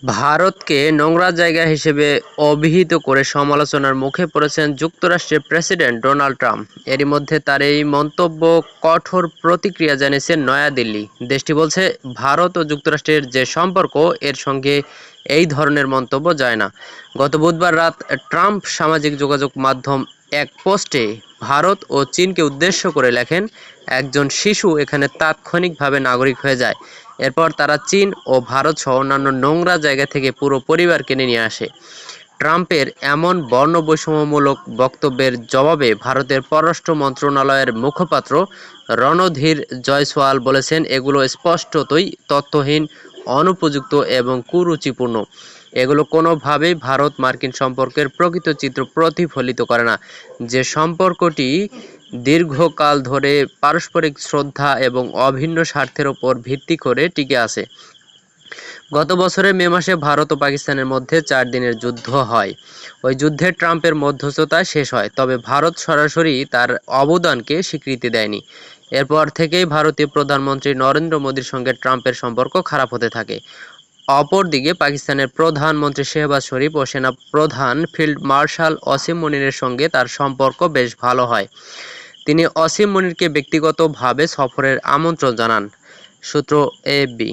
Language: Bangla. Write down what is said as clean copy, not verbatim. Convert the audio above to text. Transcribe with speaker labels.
Speaker 1: ভারতকে নোংরা জায়গা হিসেবে অভিহিত করে সমালোচনার মুখে পড়েছেন যুক্তরাষ্ট্রের প্রেসিডেন্ট ডোনাল্ড ট্রাম্প। এরই মধ্যে তার এই মন্তব্য কঠোর প্রতিক্রিয়া জানিয়েছে নয়াদিল্লি। দেশটি বলছে, ভারত ও যুক্তরাষ্ট্রের যে সম্পর্ক, এর সঙ্গে এই ধরনের মন্তব্য যায় না। গত বুধবার রাত ট্রাম্প সামাজিক যোগাযোগ মাধ্যম এক পোস্টে ভারত ও চীনকে উদ্দেশ্য করে লেখেন, একজন শিশু এখানে তাৎক্ষণিকভাবে নাগরিক হয়ে যায়। এরপর তারা চীন ও ভারত সহ অন্যান্য নোংরা জায়গা থেকে পুরো পরিবার কিনে নিয়ে আসে। ট্রাম্পের এমন বর্ণবৈষম্যমূলক বক্তব্যের জবাবে ভারতের পররাষ্ট্র মন্ত্রণালয়ের মুখপাত্র রণধীর জয়সওয়াল বলেছেন, এগুলো স্পষ্টতই তথ্যহীন, অনুপযুক্ত এবং কুরুচিপূর্ণ। এগুলো কোনোভাবেই ভারত মার্কিন সম্পর্কের প্রকৃত চিত্র প্রতিফলিত করে না, যে সম্পর্কটি দীর্ঘকাল ধরে পারস্পরিক শ্রদ্ধা এবং অভিন্ন স্বার্থের ওপর ভিত্তি করে টিকে আছে। গত বছরের মে মাসে ভারত ও পাকিস্তানের মধ্যে 4 দিনের যুদ্ধ হয়। ওই যুদ্ধে ট্রাম্পের মধ্যস্থতায় শেষ হয়, তবে ভারত সরাসরি তার অবদানকে স্বীকৃতি দেয়নি। এরপর থেকেই ভারতীয় প্রধানমন্ত্রী নরেন্দ্র মোদীর সঙ্গে ট্রাম্পের সম্পর্ক খারাপ হতে থাকে। অপরদিকে পাকিস্তানের প্রধানমন্ত্রী শেহবাজ শরীফ ও সেনা প্রধান ফিল্ড মার্শাল অসীম মুনিরের সঙ্গে তার সম্পর্ক বেশ ভালো হয়। তিনি অসীম মুনিরকে ব্যক্তিগতভাবে সফরের আমন্ত্রণ জানান। সূত্র এএফপি।